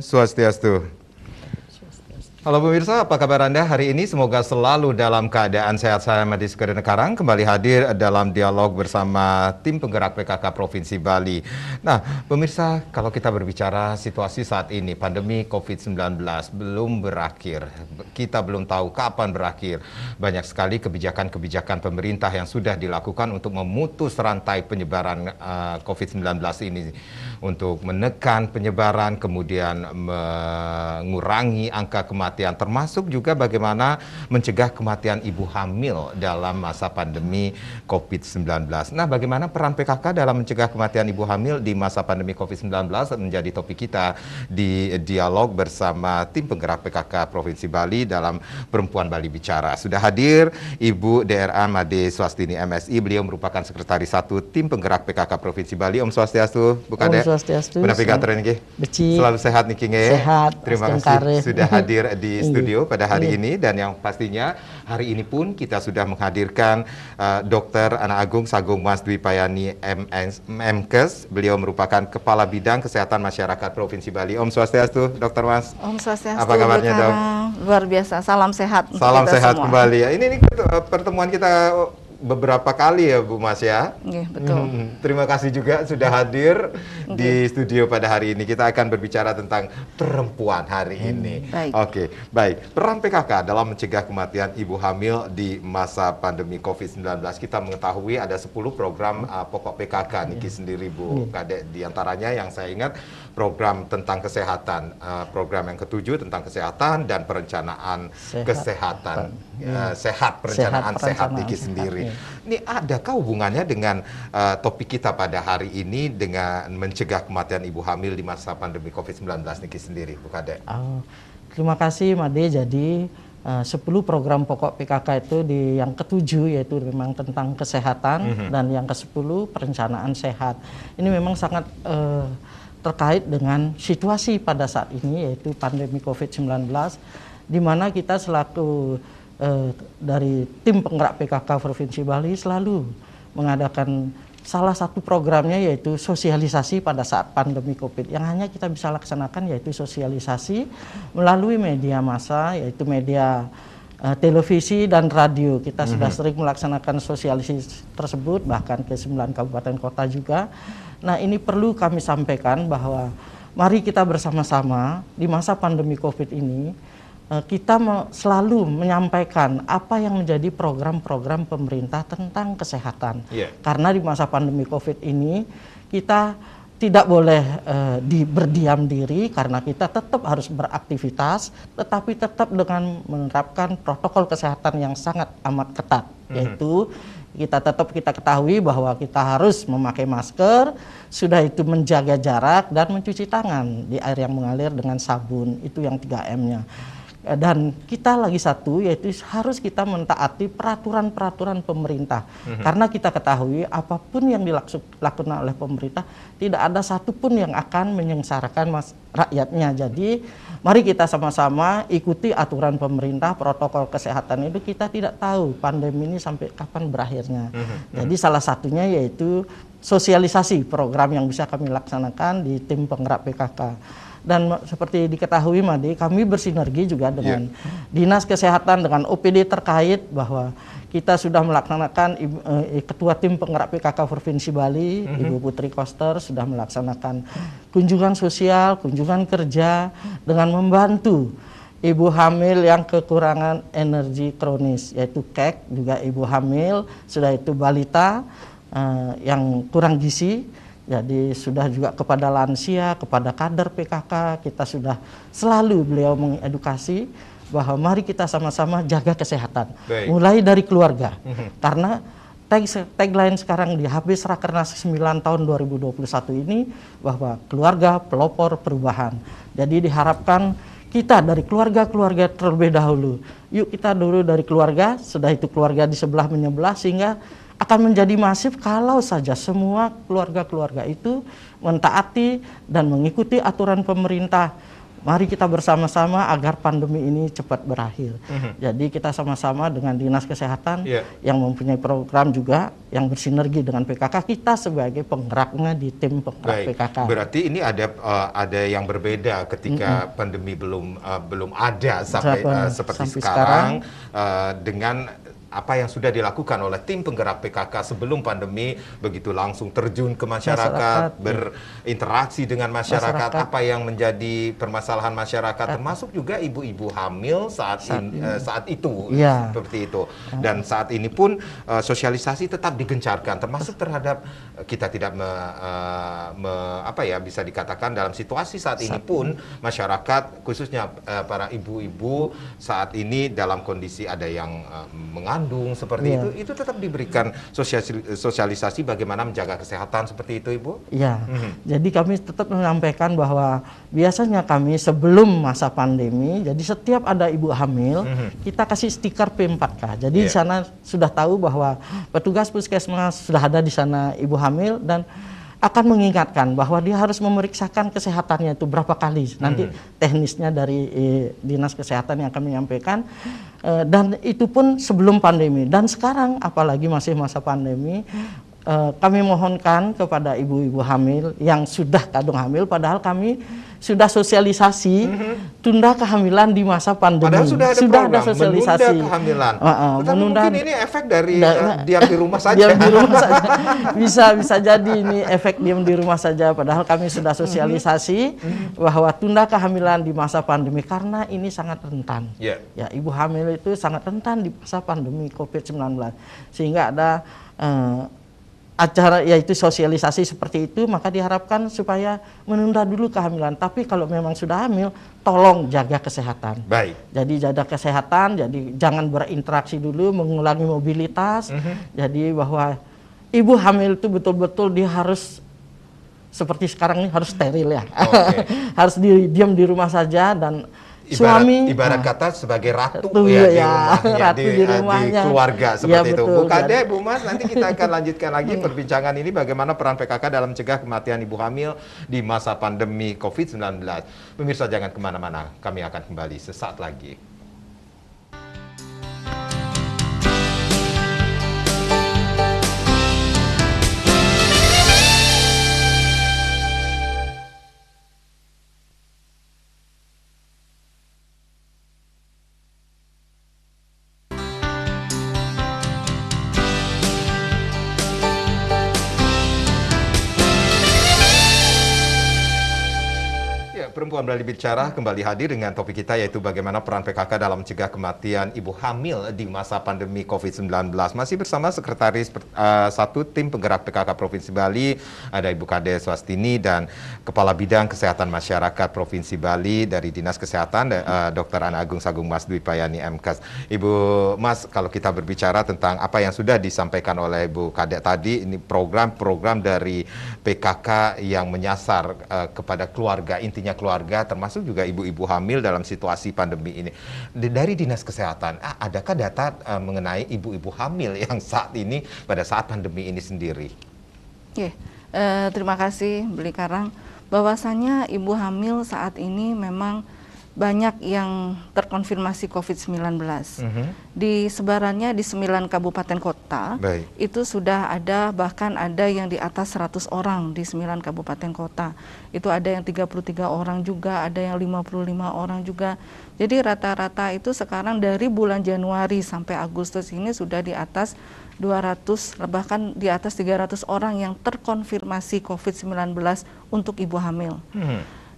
Swastiastu. Halo pemirsa, apa kabar Anda hari ini? Semoga selalu dalam keadaan sehat. Saya Madi Sukadenekarang kembali hadir dalam dialog bersama tim penggerak PKK Provinsi Bali. Nah, pemirsa, kalau kita berbicara situasi saat ini, pandemi COVID-19 belum berakhir. Kita belum tahu kapan berakhir. Banyak sekali kebijakan-kebijakan pemerintah yang sudah dilakukan untuk memutus rantai penyebaran COVID-19 ini. Untuk menekan penyebaran, kemudian mengurangi angka kematian, termasuk juga bagaimana mencegah kematian ibu hamil dalam masa pandemi COVID-19. Nah, bagaimana peran PKK dalam mencegah kematian ibu hamil di masa pandemi COVID-19 menjadi topik kita di dialog bersama tim penggerak PKK Provinsi Bali dalam Perempuan Bali Bicara. Sudah hadir Ibu DRA Made Swastini MSI, beliau merupakan Sekretaris 1 tim penggerak PKK Provinsi Bali. Om Swastiastu, Bu Kade. Swastiastu. Navigator ini, selalu sehat nih King. Sehat. Terima kasih sudah hadir di studio pada hari ini, dan yang pastinya hari ini pun kita sudah menghadirkan Dr. Ana Agung Sagung Mas Dwi Payani MKes. Beliau merupakan Kepala Bidang Kesehatan Masyarakat Provinsi Bali. Om Swastiastu, Dr. Mas. Om Swastiastu. Apa kabarnya, Dok? Luar biasa. Salam sehat. Salam sehat semua. kembali ya. Ini pertemuan kita beberapa kali ya Bu Mas ya. Iya, betul. Terima kasih juga sudah hadir di studio pada hari ini. Kita akan berbicara tentang perempuan hari ini. Baik. Oke, baik. Peran PKK dalam mencegah kematian ibu hamil di masa pandemi COVID-19. Kita mengetahui ada 10 program pokok PKK Niki sendiri Bu Kadek. Di antaranya yang saya ingat program tentang kesehatan, program yang ke-7 tentang kesehatan dan perencanaan kesehatan. Perencanaan sehat Niki sendiri. Ini adakah hubungannya dengan topik kita pada hari ini dengan mencegah kematian ibu hamil di masa pandemi COVID-19 Niki sendiri, Bu Kadek? Terima kasih Made. Jadi 10 program pokok PKK itu di yang ke-7 yaitu memang tentang kesehatan dan yang ke-10 perencanaan sehat. Ini memang sangat terkait dengan situasi pada saat ini yaitu pandemi COVID-19, di mana kita selaku dari tim penggerak PKK Provinsi Bali selalu mengadakan salah satu programnya yaitu sosialisasi pada saat pandemi COVID. Yang hanya kita bisa laksanakan yaitu sosialisasi melalui media massa, yaitu media televisi dan radio. Kita sudah sering melaksanakan sosialisasi tersebut bahkan ke 9 kabupaten kota juga. Nah, ini perlu kami sampaikan bahwa mari kita bersama-sama di masa pandemi COVID ini kita selalu menyampaikan apa yang menjadi program-program pemerintah tentang kesehatan. Karena di masa pandemi COVID ini kita tidak boleh berdiam diri, karena kita tetap harus beraktivitas, tetapi tetap dengan menerapkan protokol kesehatan yang sangat amat ketat, yaitu kita ketahui bahwa kita harus memakai masker, sudah itu menjaga jarak dan mencuci tangan di air yang mengalir dengan sabun, itu yang 3M-nya. Dan kita lagi satu yaitu harus kita mentaati peraturan-peraturan pemerintah. Karena kita ketahui apapun yang dilakukan oleh pemerintah tidak ada satupun yang akan menyengsarakan rakyatnya. Jadi mari kita sama-sama ikuti aturan pemerintah, protokol kesehatan itu. Kita tidak tahu pandemi ini sampai kapan berakhirnya. Jadi salah satunya yaitu sosialisasi program yang bisa kami laksanakan di tim penggerak PKK. Dan seperti diketahui Made, kami bersinergi juga dengan Dinas Kesehatan, dengan OPD terkait, bahwa kita sudah melaksanakan Ketua Tim Penggerak PKK Provinsi Bali, Ibu Putri Koster, sudah melaksanakan kunjungan sosial, kunjungan kerja dengan membantu ibu hamil yang kekurangan energi kronis, yaitu KEK, juga ibu hamil, sudah itu balita yang kurang gizi. Jadi sudah juga kepada lansia, kepada kader PKK, kita sudah selalu beliau mengedukasi bahwa mari kita sama-sama jaga kesehatan. Mulai dari keluarga. Karena tagline sekarang di HB Rakernas 9 tahun 2021 ini bahwa keluarga pelopor perubahan. Jadi diharapkan kita dari keluarga-keluarga terlebih dahulu. Yuk kita dulu dari keluarga, sudah itu keluarga di sebelah menyebelah, sehingga akan menjadi masif kalau saja semua keluarga-keluarga itu mentaati dan mengikuti aturan pemerintah mari kita bersama-sama agar pandemi ini cepat berakhir. Jadi kita sama-sama dengan Dinas Kesehatan yang mempunyai program juga yang bersinergi dengan PKK, kita sebagai penggeraknya di tim penggerak PKK. Berarti ini ada yang berbeda ketika pandemi belum ada sampai seperti sekarang dengan apa yang sudah dilakukan oleh tim penggerak PKK sebelum pandemi, begitu langsung terjun ke masyarakat, berinteraksi dengan masyarakat, apa yang menjadi permasalahan masyarakat, termasuk juga ibu-ibu hamil saat itu, seperti itu. Dan saat ini pun sosialisasi tetap digencarkan, termasuk terhadap kita tidak bisa dikatakan dalam situasi saat ini pun masyarakat khususnya para ibu-ibu saat ini dalam kondisi ada yang mengandung seperti itu tetap diberikan sosialisasi bagaimana menjaga kesehatan seperti itu, Ibu? Iya. Jadi kami tetap menyampaikan bahwa biasanya kami sebelum masa pandemi, jadi setiap ada ibu hamil, kita kasih stiker P4K. Jadi di sana sudah tahu bahwa petugas puskesmas sudah ada di sana ibu hamil dan akan mengingatkan bahwa dia harus memeriksakan kesehatannya itu berapa kali. Nanti teknisnya dari Dinas Kesehatan yang kami menyampaikan. Dan itu pun sebelum pandemi. Dan sekarang apalagi masih masa pandemi, kami mohonkan kepada ibu-ibu hamil yang sudah kandung hamil, padahal kami sudah sosialisasi tunda kehamilan di masa pandemi. Padahal sudah ada sosialisasi menunda kehamilan. Menunda, mungkin ini efek dari diam di rumah saja. Diam di rumah saja. Bisa jadi ini efek diam di rumah saja. Padahal kami sudah sosialisasi bahwa tunda kehamilan di masa pandemi karena ini sangat rentan. Ya, ibu hamil itu sangat rentan di masa pandemi COVID-19. Sehingga ada acara yaitu sosialisasi seperti itu, maka diharapkan supaya menunda dulu kehamilan. Tapi kalau memang sudah hamil, tolong jaga kesehatan. Baik. Jadi jaga kesehatan, jadi jangan berinteraksi dulu, mengulangi mobilitas. Jadi bahwa ibu hamil itu betul-betul dia harus seperti sekarang ini harus steril ya. Harus diam di rumah saja dan suami ibarat kata sebagai ratu di rumahnya, di keluarga seperti itu. Bu Kade, Bu Mas, nanti kita akan lanjutkan lagi perbincangan ini bagaimana peran PKK dalam mencegah kematian ibu hamil di masa pandemi COVID-19. Pemirsa jangan kemana-mana, kami akan kembali sesaat lagi. Perempuan Berani Bicara kembali hadir dengan topik kita yaitu bagaimana peran PKK dalam mencegah kematian ibu hamil di masa pandemi COVID-19. Masih bersama Sekretaris Satu Tim Penggerak PKK Provinsi Bali, ada Ibu Kade Swastini, dan Kepala Bidang Kesehatan Masyarakat Provinsi Bali dari Dinas Kesehatan, Dr. Ana Agung Sagung Mas Dwi Payani MKes. Ibu Mas, kalau kita berbicara tentang apa yang sudah disampaikan oleh Ibu Kade tadi, ini program-program dari PKK yang menyasar kepada keluarga, intinya keluarga, termasuk juga ibu-ibu hamil dalam situasi pandemi ini. Dari Dinas Kesehatan, adakah data mengenai ibu-ibu hamil yang saat ini pada saat pandemi ini sendiri? Terima kasih Beli Karang. Bahwasanya ibu hamil saat ini memang banyak yang terkonfirmasi COVID-19. Di sebarannya di 9 kabupaten kota, itu sudah ada, bahkan ada yang di atas 100 orang di 9 kabupaten kota. Itu ada yang 33 orang juga, ada yang 55 orang juga. Jadi rata-rata itu sekarang dari bulan Januari sampai Agustus ini sudah di atas 200, bahkan di atas 300 orang yang terkonfirmasi COVID-19 untuk ibu hamil.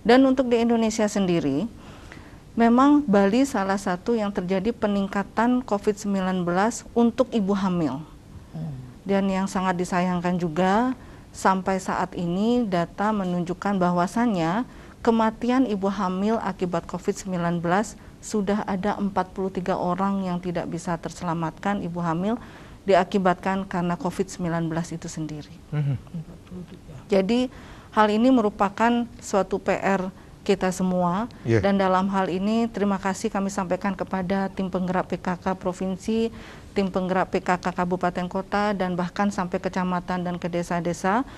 Dan untuk di Indonesia sendiri, memang Bali salah satu yang terjadi peningkatan COVID-19 untuk ibu hamil. Dan yang sangat disayangkan juga, sampai saat ini data menunjukkan bahwasannya kematian ibu hamil akibat COVID-19 sudah ada 43 orang yang tidak bisa terselamatkan ibu hamil diakibatkan karena COVID-19 itu sendiri. Jadi hal ini merupakan suatu PR kita semua, dan dalam hal ini terima kasih kami sampaikan kepada tim penggerak PKK Provinsi, tim penggerak PKK Kabupaten Kota, dan bahkan sampai kecamatan dan ke desa-desa,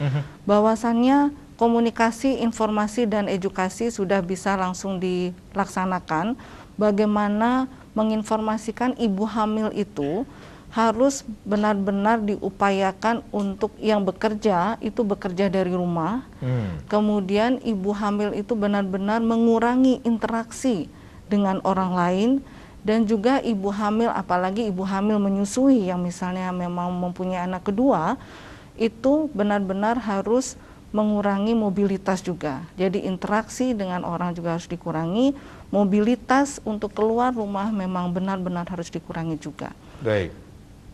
bahwasannya komunikasi, informasi, dan edukasi sudah bisa langsung dilaksanakan. Bagaimana menginformasikan ibu hamil itu harus benar-benar diupayakan untuk yang bekerja itu bekerja dari rumah. Kemudian ibu hamil itu benar-benar mengurangi interaksi dengan orang lain, dan juga ibu hamil, apalagi ibu hamil menyusui yang misalnya memang mempunyai anak kedua, itu benar-benar harus mengurangi mobilitas juga. Jadi interaksi dengan orang juga harus dikurangi, mobilitas untuk keluar rumah memang benar-benar harus dikurangi juga. Baik.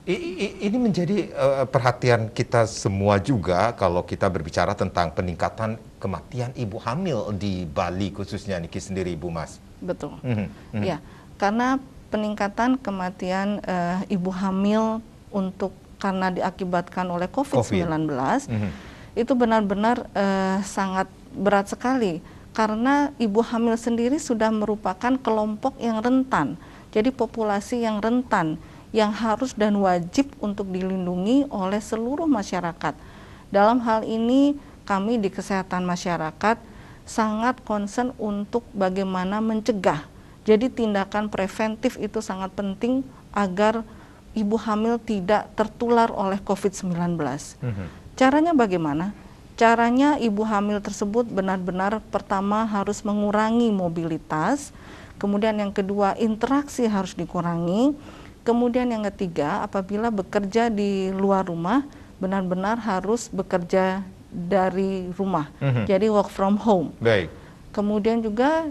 Ini menjadi perhatian kita semua juga kalau kita berbicara tentang peningkatan kematian ibu hamil di Bali khususnya Niki sendiri, Bu Mas. Betul. Ya, karena peningkatan kematian ibu hamil karena diakibatkan oleh COVID-19 itu benar-benar sangat berat sekali, karena ibu hamil sendiri sudah merupakan kelompok yang rentan. Jadi populasi yang rentan yang harus dan wajib untuk dilindungi oleh seluruh masyarakat. Dalam hal ini kami di kesehatan masyarakat sangat concern untuk bagaimana mencegah. Jadi tindakan preventif itu sangat penting agar ibu hamil tidak tertular oleh COVID-19. Caranya bagaimana? Caranya ibu hamil tersebut benar-benar pertama harus mengurangi mobilitas, kemudian yang kedua interaksi harus dikurangi, kemudian yang ketiga apabila bekerja di luar rumah benar-benar harus bekerja dari rumah, jadi work from home. Baik. Kemudian juga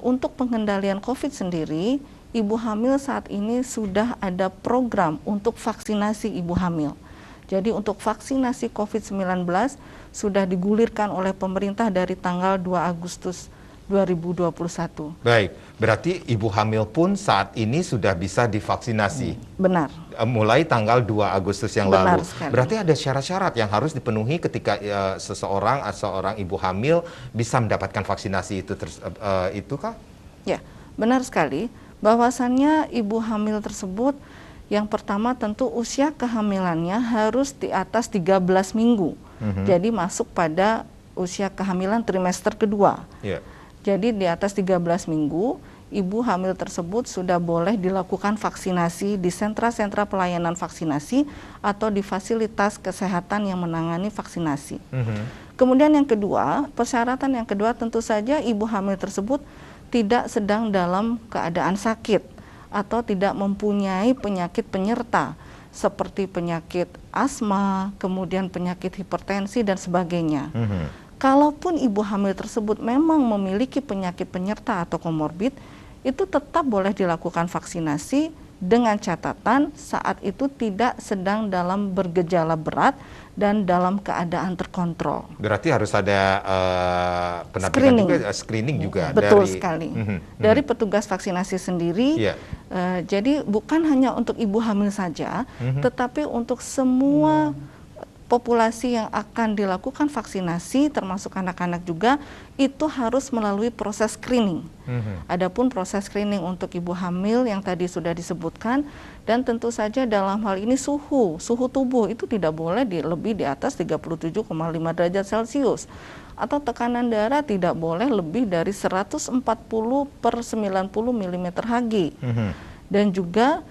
untuk pengendalian COVID sendiri, ibu hamil saat ini sudah ada program untuk vaksinasi ibu hamil. Jadi untuk vaksinasi COVID-19 sudah digulirkan oleh pemerintah dari tanggal 2 Agustus 2021. Baik, berarti ibu hamil pun saat ini sudah bisa divaksinasi. Benar. Mulai tanggal 2 Agustus yang Benar lalu. sekali. Berarti ada syarat-syarat yang harus dipenuhi ketika seorang ibu hamil bisa mendapatkan vaksinasi itu kah? Ya, benar sekali. Bahwasannya ibu hamil tersebut yang pertama tentu usia kehamilannya harus di atas 13 minggu. Jadi masuk pada usia kehamilan trimester kedua. Yeah. Jadi di atas 13 minggu, ibu hamil tersebut sudah boleh dilakukan vaksinasi di sentra-sentra pelayanan vaksinasi atau di fasilitas kesehatan yang menangani vaksinasi. Kemudian yang kedua, persyaratan yang kedua tentu saja ibu hamil tersebut tidak sedang dalam keadaan sakit atau tidak mempunyai penyakit penyerta seperti penyakit asma, kemudian penyakit hipertensi dan sebagainya. Kalaupun ibu hamil tersebut memang memiliki penyakit penyerta atau komorbid, itu tetap boleh dilakukan vaksinasi dengan catatan saat itu tidak sedang dalam bergejala berat dan dalam keadaan terkontrol. Berarti harus ada pendampingan juga, screening juga. Betul dari, sekali. Dari petugas vaksinasi sendiri. Jadi bukan hanya untuk ibu hamil saja, tetapi untuk semua populasi yang akan dilakukan vaksinasi termasuk anak-anak juga itu harus melalui proses screening. Adapun proses screening untuk ibu hamil yang tadi sudah disebutkan, dan tentu saja dalam hal ini suhu tubuh itu tidak boleh lebih di atas 37,5 derajat Celcius, atau tekanan darah tidak boleh lebih dari 140/90 mm Hg. Dan juga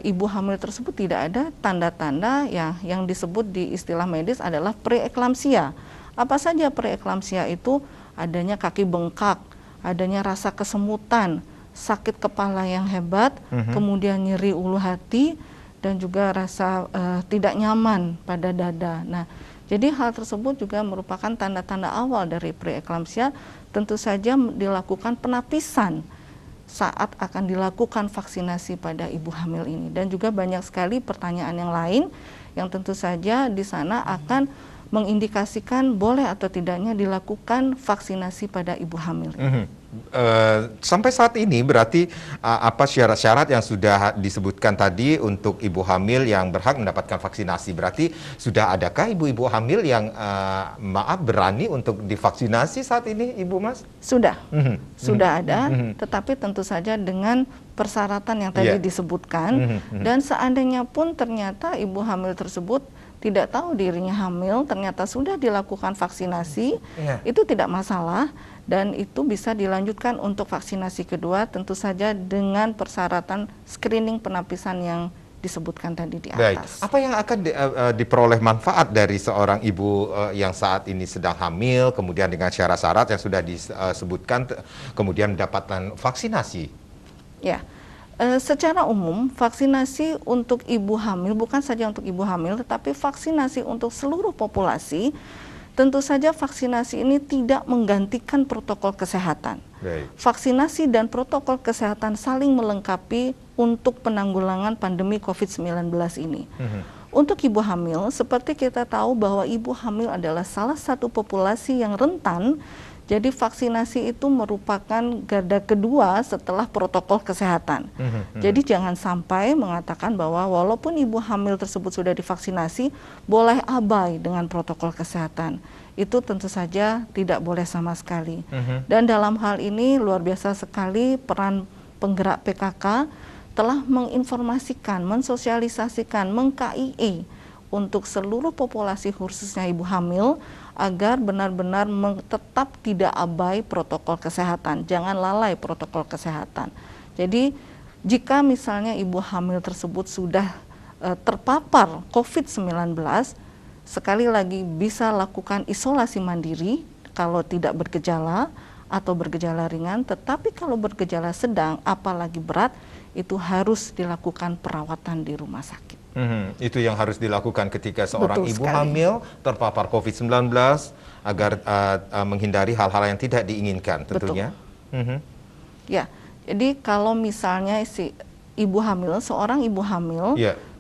ibu hamil tersebut tidak ada tanda-tanda yang disebut di istilah medis adalah preeklamsia. Apa saja preeklamsia itu? Adanya kaki bengkak, adanya rasa kesemutan, sakit kepala yang hebat, kemudian nyeri ulu hati, dan juga rasa tidak nyaman pada dada. Nah, jadi hal tersebut juga merupakan tanda-tanda awal dari preeklamsia. Tentu saja dilakukan penapisan saat akan dilakukan vaksinasi pada ibu hamil ini, dan juga banyak sekali pertanyaan yang lain yang tentu saja di sana akan mengindikasikan boleh atau tidaknya dilakukan vaksinasi pada ibu hamil. Sampai saat ini berarti apa syarat-syarat yang sudah disebutkan tadi untuk ibu hamil yang berhak mendapatkan vaksinasi? Berarti sudah adakah ibu-ibu hamil yang berani untuk divaksinasi saat ini, Ibu Mas? Sudah, sudah ada, tetapi tentu saja dengan persyaratan yang tadi disebutkan, dan seandainya pun ternyata ibu hamil tersebut tidak tahu dirinya hamil, ternyata sudah dilakukan vaksinasi, itu tidak masalah, dan itu bisa dilanjutkan untuk vaksinasi kedua, tentu saja dengan persyaratan screening penapisan yang disebutkan tadi di atas. Baik. Apa yang akan diperoleh manfaat dari seorang ibu yang saat ini sedang hamil, kemudian dengan syarat-syarat yang sudah disebutkan, kemudian mendapatkan vaksinasi? Ya, secara umum vaksinasi untuk ibu hamil, bukan saja untuk ibu hamil, tetapi vaksinasi untuk seluruh populasi. Tentu saja vaksinasi ini tidak menggantikan protokol kesehatan. Baik. Vaksinasi dan protokol kesehatan saling melengkapi untuk penanggulangan pandemi COVID-19 ini. Untuk ibu hamil, seperti kita tahu bahwa ibu hamil adalah salah satu populasi yang rentan, jadi vaksinasi itu merupakan garda kedua setelah protokol kesehatan. Jadi jangan sampai mengatakan bahwa walaupun ibu hamil tersebut sudah divaksinasi, boleh abai dengan protokol kesehatan. Itu tentu saja tidak boleh sama sekali. Dan dalam hal ini luar biasa sekali peran penggerak PKK telah menginformasikan, mensosialisasikan, meng-KIE untuk seluruh populasi khususnya ibu hamil, agar benar-benar tetap tidak abai protokol kesehatan, jangan lalai protokol kesehatan. Jadi jika misalnya ibu hamil tersebut sudah terpapar COVID-19, sekali lagi bisa lakukan isolasi mandiri kalau tidak bergejala atau bergejala ringan, tetapi kalau bergejala sedang apalagi berat, itu harus dilakukan perawatan di rumah sakit. Itu yang harus dilakukan ketika seorang Betul ibu sekali. hamil terpapar COVID-19 agar menghindari hal-hal yang tidak diinginkan tentunya. Ya, jadi kalau misalnya si ibu hamil, seorang ibu hamil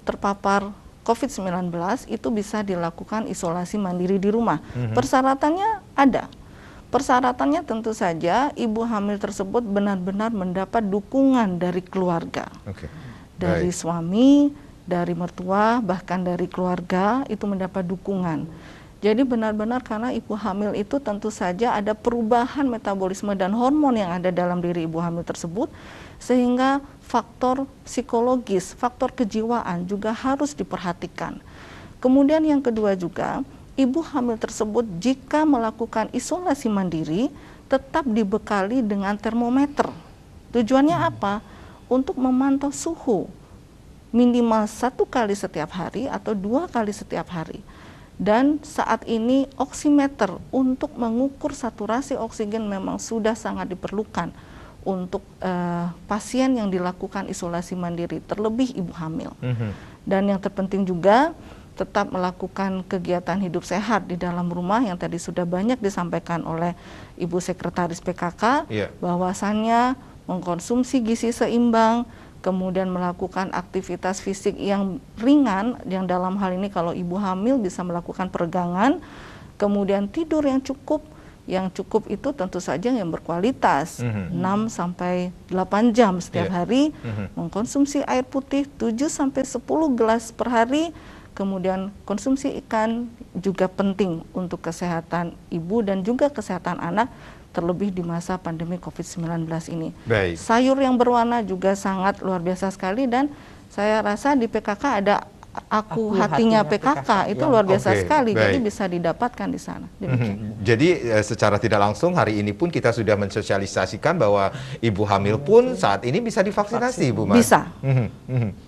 terpapar COVID-19, itu bisa dilakukan isolasi mandiri di rumah. Persyaratannya ada. Persyaratannya tentu saja ibu hamil tersebut benar-benar mendapat dukungan dari keluarga. Dari suami, dari mertua, bahkan dari keluarga, itu mendapat dukungan. Jadi benar-benar karena ibu hamil itu tentu saja ada perubahan metabolisme dan hormon yang ada dalam diri ibu hamil tersebut, sehingga faktor psikologis, faktor kejiwaan juga harus diperhatikan. Kemudian yang kedua juga, ibu hamil tersebut jika melakukan isolasi mandiri tetap dibekali dengan termometer. Tujuannya apa? Untuk memantau suhu minimal 1 kali setiap hari atau 2 kali setiap hari. Dan saat ini oximeter untuk mengukur saturasi oksigen memang sudah sangat diperlukan untuk pasien yang dilakukan isolasi mandiri, terlebih ibu hamil. Dan yang terpenting juga tetap melakukan kegiatan hidup sehat di dalam rumah yang tadi sudah banyak disampaikan oleh Ibu Sekretaris PKK, bahwasannya mengkonsumsi gizi seimbang, kemudian melakukan aktivitas fisik yang ringan, yang dalam hal ini kalau ibu hamil bisa melakukan peregangan, kemudian tidur yang cukup itu tentu saja yang berkualitas, 6 sampai 8 jam setiap hari, mengkonsumsi air putih 7 sampai 10 gelas per hari, kemudian konsumsi ikan juga penting untuk kesehatan ibu dan juga kesehatan anak, terlebih di masa pandemi COVID-19 ini. Baik. Sayur yang berwarna juga sangat luar biasa sekali, dan saya rasa di PKK ada aku hatinya PKK, itu luar biasa sekali, jadi bisa didapatkan di sana. Jadi secara tidak langsung hari ini pun kita sudah mensosialisasikan bahwa ibu hamil pun saat ini bisa divaksinasi, Bu Mas. Bisa.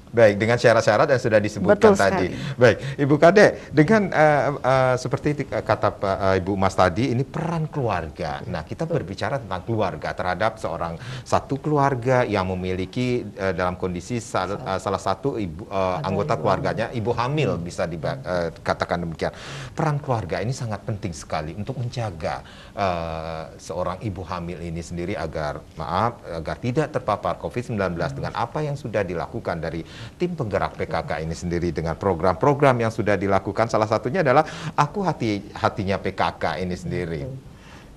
Baik, dengan syarat-syarat yang sudah disebutkan tadi. Baik, Ibu Kade, dengan seperti kata Ibu Mas tadi, ini peran keluarga. Nah, kita berbicara tentang keluarga terhadap satu keluarga yang memiliki dalam kondisi salah satu anggota keluarganya ibu hamil, bisa dikatakan demikian. Peran keluarga ini sangat penting sekali untuk menjaga seorang ibu hamil ini sendiri agar tidak terpapar COVID-19 dengan apa yang sudah dilakukan dari tim penggerak PKK ini sendiri dengan program-program yang sudah dilakukan. Salah satunya adalah Aku Hatinya PKK ini sendiri.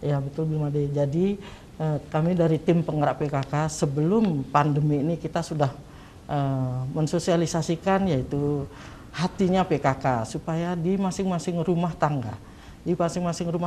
Ya betul, Bu Made. Jadi kami dari tim penggerak PKK sebelum pandemi ini kita sudah mensosialisasikan yaitu hatinya PKK supaya di masing-masing rumah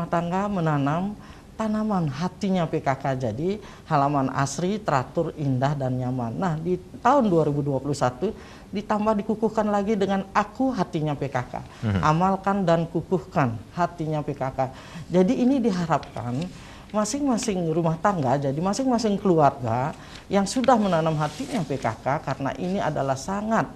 tangga menanam tanaman hatinya PKK, jadi halaman asri, teratur, indah, dan nyaman. Nah, di tahun 2021 ditambah dikukuhkan lagi dengan aku hatinya PKK. Amalkan dan kukuhkan hatinya PKK. Jadi ini diharapkan masing-masing rumah tangga, jadi masing-masing keluarga yang sudah menanam hatinya PKK, karena ini adalah sangat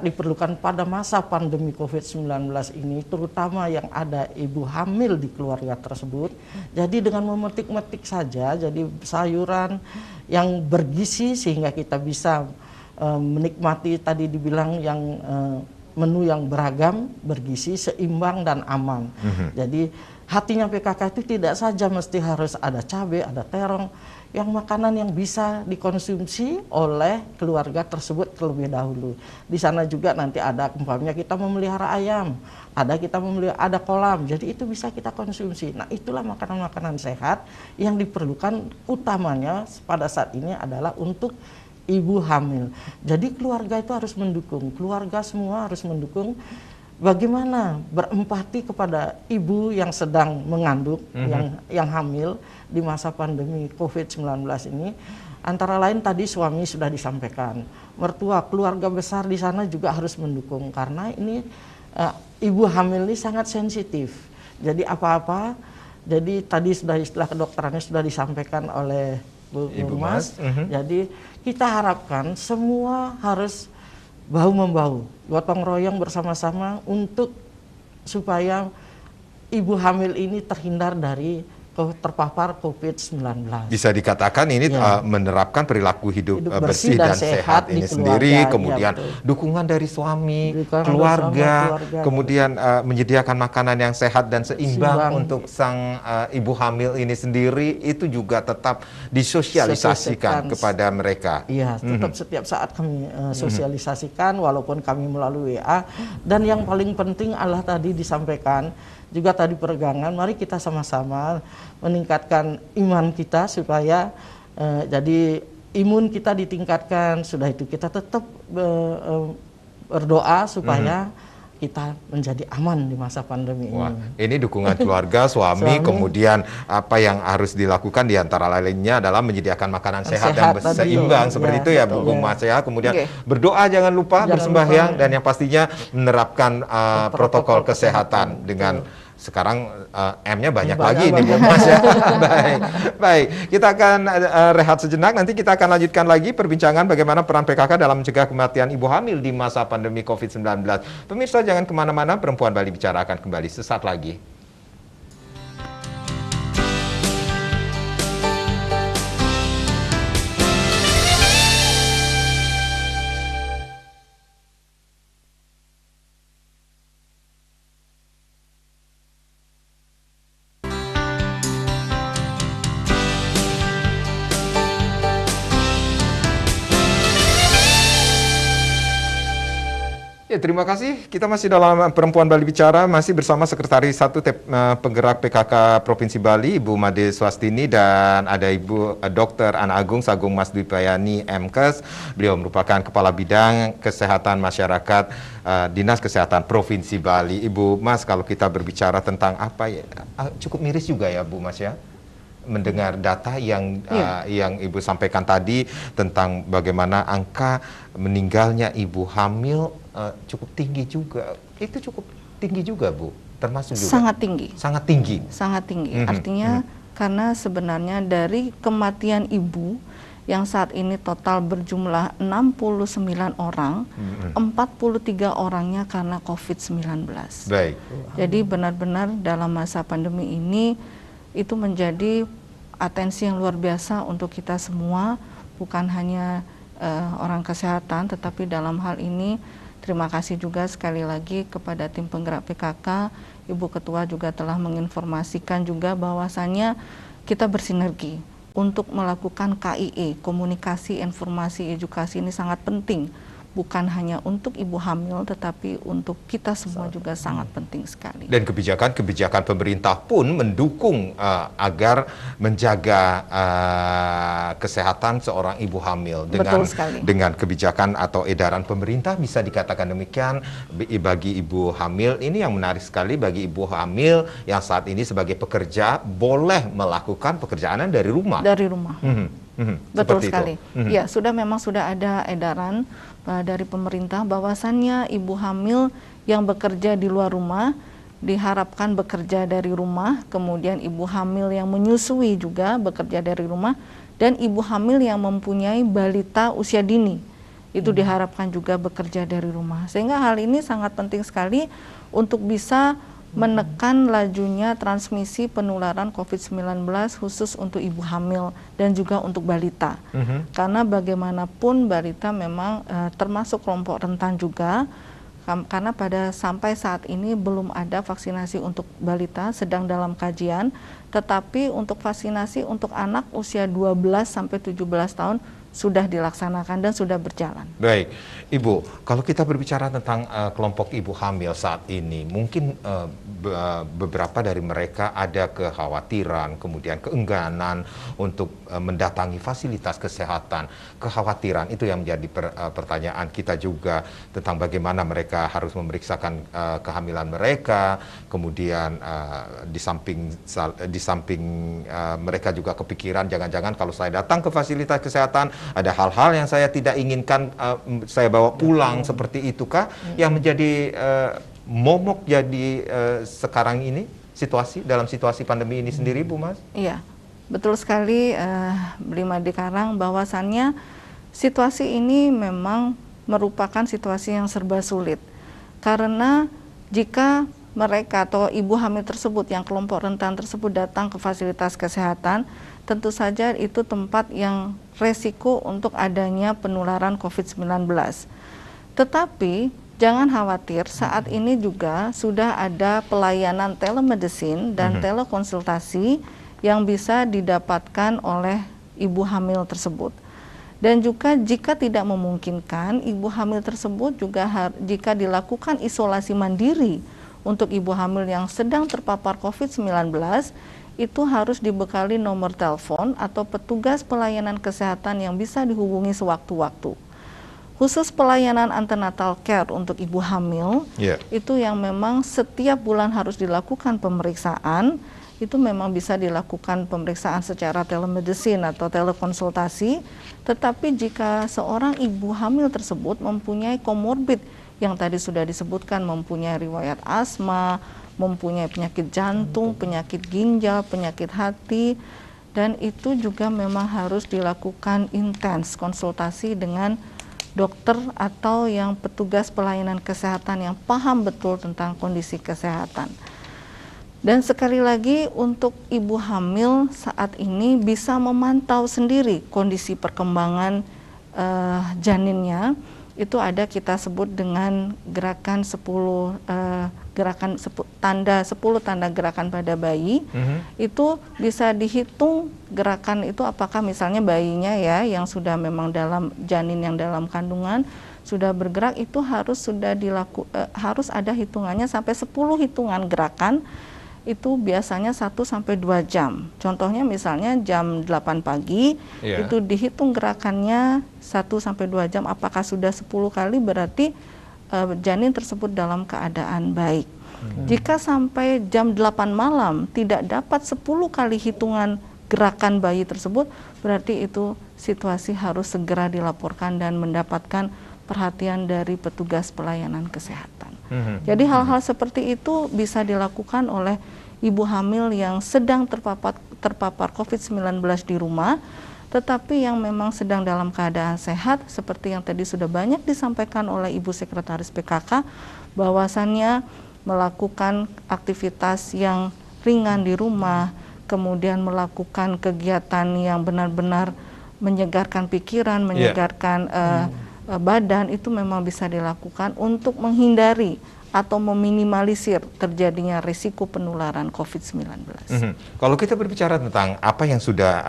diperlukan pada masa pandemi COVID-19 ini, terutama yang ada ibu hamil di keluarga tersebut. Jadi dengan memetik-metik saja, jadi sayuran yang bergizi sehingga kita bisa menikmati tadi dibilang yang menu yang beragam, bergizi, seimbang dan aman. Jadi hatinya PKK itu tidak saja mesti harus ada cabai, ada terong, yang makanan yang bisa dikonsumsi oleh keluarga tersebut terlebih dahulu. Di sana juga nanti ada umpamanya kita memelihara ayam, ada kolam, jadi itu bisa kita konsumsi. Nah, itulah makanan-makanan sehat yang diperlukan utamanya pada saat ini adalah untuk ibu hamil. Jadi keluarga itu harus mendukung, keluarga semua harus mendukung. Bagaimana berempati kepada ibu yang sedang mengandung, yang hamil di masa pandemi COVID-19 ini. Antara lain tadi suami sudah disampaikan, mertua, keluarga besar di sana juga harus mendukung, karena ini ibu hamil ini sangat sensitif. Jadi apa-apa, jadi tadi sudah istilah kedokterannya sudah disampaikan oleh Bu Mas. Jadi kita harapkan semua harus bahu-membahu, gotong royong bersama-sama untuk supaya ibu hamil ini terhindar dari terpapar COVID-19. Bisa dikatakan ini menerapkan perilaku hidup bersih dan sehat ini di sendiri, keluarga, kemudian dukungan dari suami, keluarga, kemudian menyediakan makanan yang sehat dan seimbang untuk sang ibu hamil ini sendiri, itu juga tetap disosialisasikan kepada mereka. Iya, tetap setiap saat kami sosialisasikan, walaupun kami melalui WA. Dan yang paling penting adalah tadi disampaikan juga tadi peregangan, mari kita sama-sama meningkatkan iman kita supaya jadi imun kita ditingkatkan. Sudah itu kita tetap berdoa supaya kita menjadi aman di masa pandemi ini. Ini dukungan keluarga, suami, kemudian apa yang harus dilakukan diantara lainnya adalah menyediakan makanan sehat dan seimbang seperti itu ya Bu Mas ya. Kemudian berdoa jangan lupa, bersembahyang, dan yang pastinya menerapkan protokol kesehatan dengan sekarang M-nya banyak lagi ini Bu Mas ya. Baik, kita akan rehat sejenak. Nanti kita akan lanjutkan lagi perbincangan bagaimana peran PKK dalam mencegah kematian ibu hamil di masa pandemi COVID-19. Pemirsa jangan kemana-mana, Perempuan Bali Bicara akan kembali sesaat lagi. Ya, terima kasih. Kita masih dalam Perempuan Bali Bicara, masih bersama Sekretaris 1 Penggerak PKK Provinsi Bali, Ibu Made Swastini, dan ada Ibu Dr. Ana Agung Sagung Mas Dwipayani MKes. Beliau merupakan Kepala Bidang Kesehatan Masyarakat Dinas Kesehatan Provinsi Bali. Ibu Mas, kalau kita berbicara tentang apa ya, cukup miris juga ya Bu Mas ya, mendengar data yang Ibu sampaikan tadi tentang bagaimana angka meninggalnya ibu hamil cukup tinggi juga. Itu cukup tinggi juga Bu, termasuk juga sangat tinggi. Sangat tinggi. Sangat tinggi. Artinya karena sebenarnya dari kematian ibu yang saat ini total berjumlah 69 orang, 43 orangnya karena COVID-19. Baik. Jadi benar-benar dalam masa pandemi ini itu menjadi atensi yang luar biasa untuk kita semua, bukan hanya orang kesehatan, tetapi dalam hal ini terima kasih juga sekali lagi kepada tim penggerak PKK. Ibu Ketua juga telah menginformasikan juga bahwasannya kita bersinergi untuk melakukan KIE, komunikasi, informasi, edukasi ini sangat penting bukan hanya untuk ibu hamil, tetapi untuk kita semua juga sangat penting sekali. Dan kebijakan pemerintah pun mendukung agar menjaga kesehatan seorang ibu hamil dengan kebijakan atau edaran pemerintah, bisa dikatakan demikian. Bagi ibu hamil ini yang menarik sekali, bagi ibu hamil yang saat ini sebagai pekerja boleh melakukan pekerjaan dari rumah. Dari rumah. Betul sekali. Ya, memang sudah ada edaran dari pemerintah bahwasannya ibu hamil yang bekerja di luar rumah diharapkan bekerja dari rumah, kemudian ibu hamil yang menyusui juga bekerja dari rumah, dan ibu hamil yang mempunyai balita usia dini itu diharapkan juga bekerja dari rumah. Sehingga hal ini sangat penting sekali untuk bisa menekan lajunya transmisi penularan COVID-19 khusus untuk ibu hamil dan juga untuk balita. Karena bagaimanapun balita memang termasuk kelompok rentan juga, karena sampai saat ini belum ada vaksinasi untuk balita, sedang dalam kajian, tetapi untuk vaksinasi untuk anak usia 12 sampai 17 tahun sudah dilaksanakan dan sudah berjalan. Baik, Ibu, kalau kita berbicara tentang kelompok ibu hamil saat ini, mungkin beberapa dari mereka ada kekhawatiran, kemudian keengganan untuk mendatangi fasilitas kesehatan. Kekhawatiran itu yang menjadi pertanyaan kita juga tentang bagaimana mereka harus memeriksakan kehamilan mereka, kemudian di samping mereka juga kepikiran jangan-jangan kalau saya datang ke fasilitas kesehatan ada hal-hal yang saya tidak inginkan saya bawa pulang, seperti itukah yang menjadi momok jadi sekarang ini dalam situasi pandemi ini sendiri, Bu Mas? Iya, betul sekali, Blimade Karang, bahwasannya situasi ini memang merupakan situasi yang serba sulit, karena jika mereka atau ibu hamil tersebut yang kelompok rentan tersebut datang ke fasilitas kesehatan, tentu saja itu tempat yang resiko untuk adanya penularan COVID-19. Tetapi jangan khawatir, saat ini juga sudah ada pelayanan telemedicine dan telekonsultasi yang bisa didapatkan oleh ibu hamil tersebut. Dan juga jika tidak memungkinkan, ibu hamil tersebut juga jika dilakukan isolasi mandiri untuk ibu hamil yang sedang terpapar COVID-19, itu harus dibekali nomor telepon atau petugas pelayanan kesehatan yang bisa dihubungi sewaktu-waktu. Khusus pelayanan antenatal care untuk ibu hamil, itu yang memang setiap bulan harus dilakukan pemeriksaan, itu memang bisa dilakukan pemeriksaan secara telemedicine atau telekonsultasi, tetapi jika seorang ibu hamil tersebut mempunyai komorbid yang tadi sudah disebutkan, mempunyai riwayat asma, mempunyai penyakit jantung, penyakit ginjal, penyakit hati, dan itu juga memang harus dilakukan intens konsultasi dengan dokter atau yang petugas pelayanan kesehatan yang paham betul tentang kondisi kesehatan. Dan sekali lagi, untuk ibu hamil saat ini bisa memantau sendiri kondisi perkembangan janinnya. Itu ada kita sebut dengan gerakan 10 tanda gerakan pada bayi. Itu bisa dihitung gerakan itu, apakah misalnya bayinya ya yang sudah memang dalam janin yang dalam kandungan sudah bergerak, itu harus ada hitungannya sampai 10 hitungan gerakan. Itu biasanya 1-2 jam. Contohnya misalnya jam 8 pagi, itu dihitung gerakannya 1-2 jam, apakah sudah 10 kali, berarti janin tersebut dalam keadaan baik. Jika sampai jam 8 malam tidak dapat 10 kali hitungan gerakan bayi tersebut, berarti itu situasi harus segera dilaporkan dan mendapatkan perhatian dari petugas pelayanan kesehatan. Jadi hal-hal seperti itu bisa dilakukan oleh ibu hamil yang sedang terpapar COVID-19 di rumah, tetapi yang memang sedang dalam keadaan sehat, seperti yang tadi sudah banyak disampaikan oleh Ibu Sekretaris PKK, bahwasannya melakukan aktivitas yang ringan di rumah, kemudian melakukan kegiatan yang benar-benar menyegarkan pikiran, menyegarkan badan, itu memang bisa dilakukan untuk menghindari atau meminimalisir terjadinya risiko penularan COVID-19. Kalau kita berbicara tentang apa yang sudah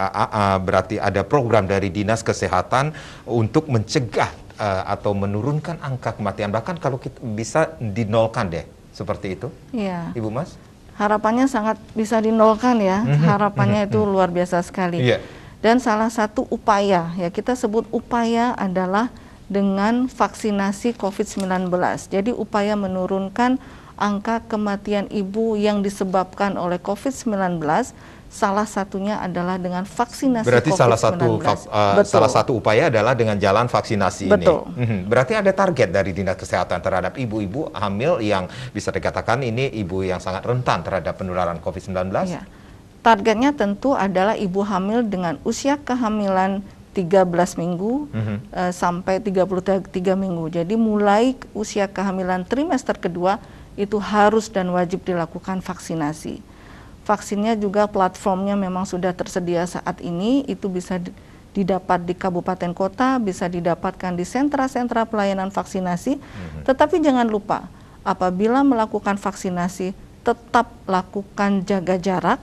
berarti ada program dari Dinas Kesehatan untuk mencegah atau menurunkan angka kematian, bahkan kalau kita bisa dinolkan deh, seperti itu, Iya. Ibu Mas? Harapannya sangat bisa dinolkan ya, harapannya itu luar biasa sekali. Iya. Dan salah satu upaya, ya kita sebut upaya adalah dengan vaksinasi COVID-19. Jadi upaya menurunkan angka kematian ibu yang disebabkan oleh COVID-19, salah satunya adalah dengan vaksinasi Berarti COVID-19. salah satu upaya adalah dengan jalan vaksinasi Betul. ini. Berarti ada target dari Dinas Kesehatan terhadap ibu-ibu hamil yang bisa dikatakan ini ibu yang sangat rentan terhadap penularan COVID-19? Ya. Targetnya tentu adalah ibu hamil dengan usia kehamilan 13 minggu sampai 33 minggu. Jadi mulai usia kehamilan trimester kedua itu harus dan wajib dilakukan vaksinasi. Vaksinnya juga platformnya memang sudah tersedia saat ini, itu bisa didapat di kabupaten kota, bisa didapatkan di sentra-sentra pelayanan vaksinasi. Tetapi jangan lupa, apabila melakukan vaksinasi, tetap lakukan jaga jarak,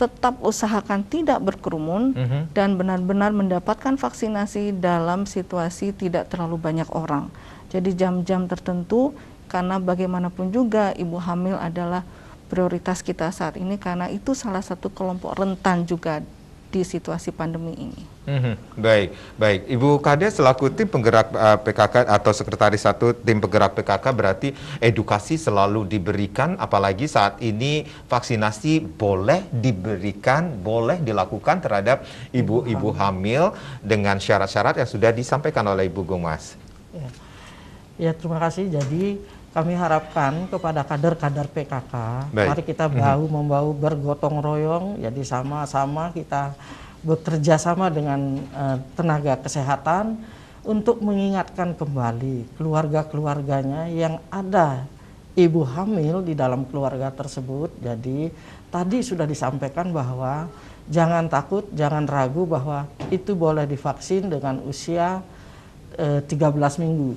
tetap usahakan tidak berkerumun, dan benar-benar mendapatkan vaksinasi dalam situasi tidak terlalu banyak orang. Jadi jam-jam tertentu, karena bagaimanapun juga ibu hamil adalah prioritas kita saat ini, karena itu salah satu kelompok rentan juga di situasi pandemi ini. Baik, baik. Ibu Kade selaku tim penggerak PKK atau sekretaris satu tim penggerak PKK, berarti edukasi selalu diberikan, apalagi saat ini vaksinasi boleh diberikan, boleh dilakukan terhadap ibu-ibu hamil dengan syarat-syarat yang sudah disampaikan oleh Ibu Gungmas. Ya, terima kasih. Jadi kami harapkan kepada kader-kader PKK, mari kita bahu-membahu bergotong royong, jadi sama-sama kita bekerja sama dengan tenaga kesehatan untuk mengingatkan kembali keluarga-keluarganya yang ada ibu hamil di dalam keluarga tersebut. Jadi tadi sudah disampaikan bahwa jangan takut, jangan ragu bahwa itu boleh divaksin dengan usia 13 minggu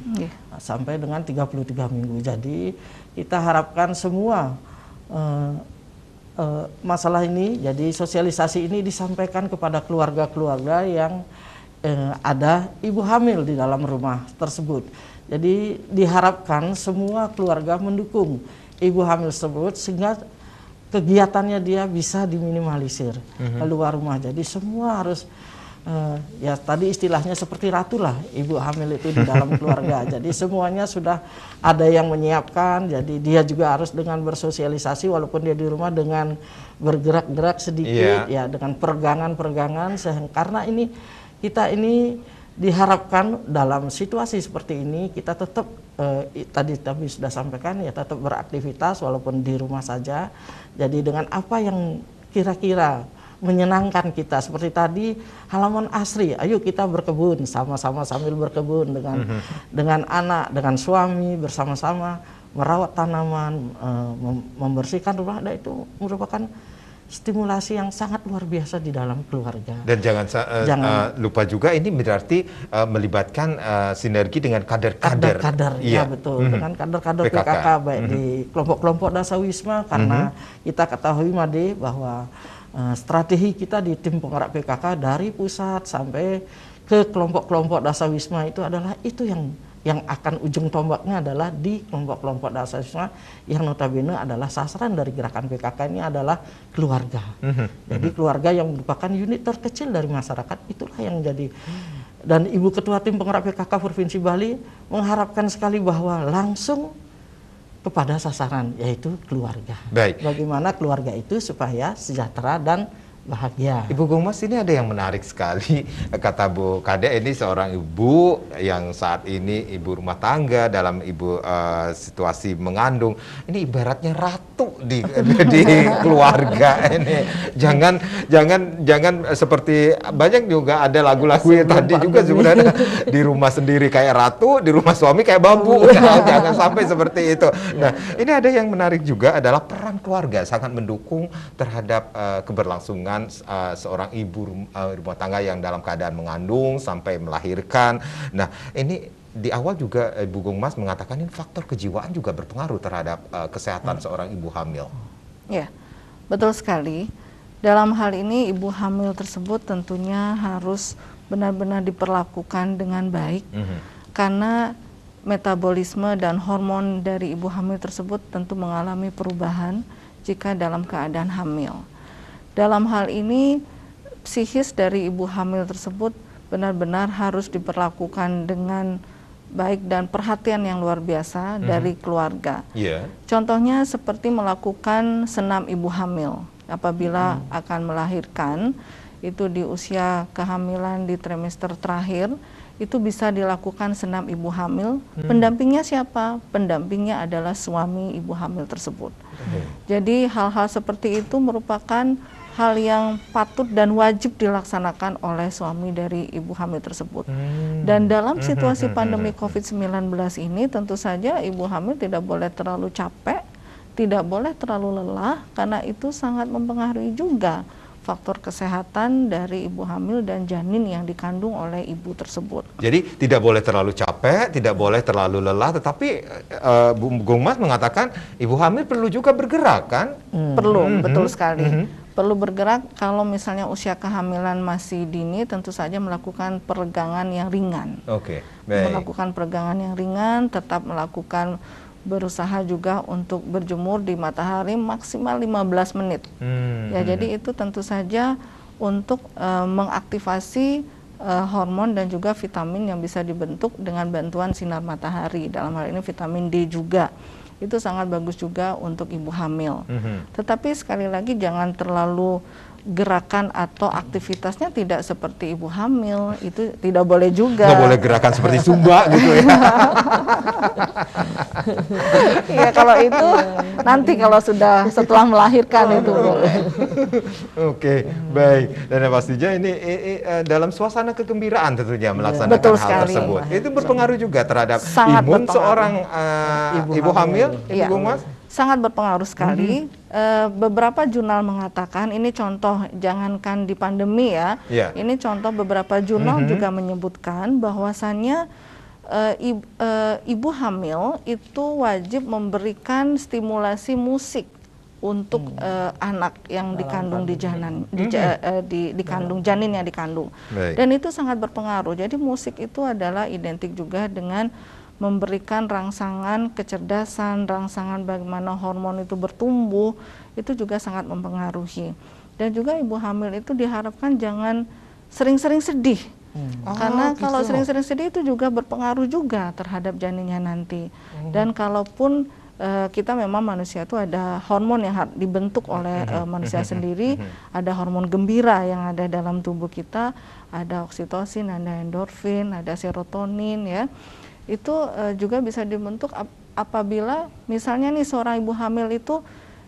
sampai dengan 33 minggu. Jadi kita harapkan semua masalah ini, jadi sosialisasi ini disampaikan kepada keluarga-keluarga yang ada ibu hamil di dalam rumah tersebut. Jadi diharapkan semua keluarga mendukung ibu hamil tersebut sehingga kegiatannya dia bisa diminimalisir keluar rumah. Jadi semua harus ya tadi istilahnya seperti ratu lah ibu hamil itu di dalam keluarga. Jadi semuanya sudah ada yang menyiapkan, jadi dia juga harus dengan bersosialisasi walaupun dia di rumah dengan bergerak-gerak sedikit, ya dengan peregangan-peregangan, karena ini kita ini diharapkan dalam situasi seperti ini kita tetap tadi sudah sampaikan ya, tetap beraktivitas walaupun di rumah saja. Jadi dengan apa yang kira-kira menyenangkan kita, seperti tadi halaman asri, ayo kita berkebun sama-sama sambil berkebun dengan anak, dengan suami, bersama-sama merawat tanaman, membersihkan rumah. Itu merupakan stimulasi yang sangat luar biasa di dalam keluarga. Dan jangan lupa juga ini berarti melibatkan sinergi dengan kader-kader. Iya betul, dengan kader-kader PKK baik di kelompok-kelompok Dasawisma, karena kita ketahui Made bahwa strategi kita di tim penggerak PKK dari pusat sampai ke kelompok-kelompok Dasawisma itu adalah itu yang akan ujung tombaknya adalah di kelompok-kelompok Dasawisma yang notabene adalah sasaran dari gerakan PKK ini adalah keluarga. Jadi keluarga yang merupakan unit terkecil dari masyarakat, itulah yang jadi. Dan Ibu Ketua Tim Penggerak PKK Provinsi Bali mengharapkan sekali bahwa langsung kepada sasaran, yaitu keluarga. Baik. Bagaimana keluarga itu supaya sejahtera dan bahagia. Ibu Gungmas, ini ada yang menarik sekali. Kata Bu Kade, ini seorang ibu yang saat ini ibu rumah tangga dalam situasi mengandung. Ini ibaratnya ratu di keluarga ini. Jangan seperti banyak juga ada lagu-lagu yang tadi juga sebenarnya di rumah sendiri kayak ratu, di rumah suami kayak bambu. Jangan sampai seperti itu. Nah, ini ada yang menarik juga adalah peran keluarga sangat mendukung terhadap keberlangsungan seorang ibu rumah tangga yang dalam keadaan mengandung sampai melahirkan. Nah, ini di awal juga Ibu Gungmas mengatakan ini faktor kejiwaan juga berpengaruh terhadap kesehatan seorang ibu hamil. Ya, betul sekali. Dalam hal ini ibu hamil tersebut tentunya harus benar-benar diperlakukan dengan baik. karena metabolisme dan hormon dari ibu hamil tersebut tentu mengalami perubahan jika dalam keadaan hamil. Dalam hal ini, psikis dari ibu hamil tersebut benar-benar harus diperlakukan dengan baik dan perhatian yang luar biasa dari keluarga. Contohnya seperti melakukan senam ibu hamil apabila akan melahirkan, itu di usia kehamilan di trimester terakhir, itu bisa dilakukan senam ibu hamil. Pendampingnya siapa? Pendampingnya adalah suami ibu hamil tersebut. Jadi hal-hal seperti itu merupakan hal yang patut dan wajib dilaksanakan oleh suami dari ibu hamil tersebut. Dan dalam situasi pandemi COVID-19 ini tentu saja ibu hamil tidak boleh terlalu capek, tidak boleh terlalu lelah, karena itu sangat mempengaruhi juga faktor kesehatan dari ibu hamil dan janin yang dikandung oleh ibu tersebut. Jadi tidak boleh terlalu capek, tidak boleh terlalu lelah, tetapi Bu Gungmas mengatakan ibu hamil perlu juga bergerak, kan? Perlu, betul sekali. Perlu bergerak. Kalau misalnya usia kehamilan masih dini, tentu saja melakukan peregangan yang ringan. Baik. Melakukan peregangan yang ringan, tetap melakukan berusaha juga untuk berjemur di matahari maksimal 15 menit. Jadi itu tentu saja untuk mengaktifasi hormon dan juga vitamin yang bisa dibentuk dengan bantuan sinar matahari. Dalam hal ini vitamin D juga. Itu sangat bagus juga untuk ibu hamil. Tetapi sekali lagi jangan terlalu gerakan atau aktivitasnya tidak seperti ibu hamil, itu tidak boleh juga. Nggak boleh gerakan seperti Zumba gitu ya. Ya kalau itu nanti kalau sudah setelah melahirkan itu boleh. Baik. Dan yang pastinya ini dalam suasana kegembiraan tentunya melaksanakan Betul hal sekali. tersebut. Itu berpengaruh juga terhadap Sangat imun berpengaruh. seorang ibu hamil, Ibu Gungmas? Sangat berpengaruh sekali. Beberapa jurnal mengatakan, ini contoh, jangankan di pandemi ya, ini contoh beberapa jurnal juga menyebutkan bahwasannya ibu hamil itu wajib memberikan stimulasi musik untuk anak yang dikandung di janin, dikandung janin yang dikandung. Dan itu sangat berpengaruh. Jadi musik itu adalah identik juga dengan memberikan rangsangan kecerdasan, rangsangan bagaimana hormon itu bertumbuh, itu juga sangat mempengaruhi. Dan juga ibu hamil itu diharapkan jangan sering-sering sedih. Karena kalau sering-sering sedih itu juga berpengaruh juga terhadap janinnya nanti. Dan kalaupun kita memang manusia itu ada hormon yang dibentuk oleh manusia sendiri, ada hormon gembira yang ada dalam tubuh kita, ada oksitosin, ada endorfin, ada serotonin ya. Itu juga bisa dibentuk apabila misalnya nih seorang ibu hamil itu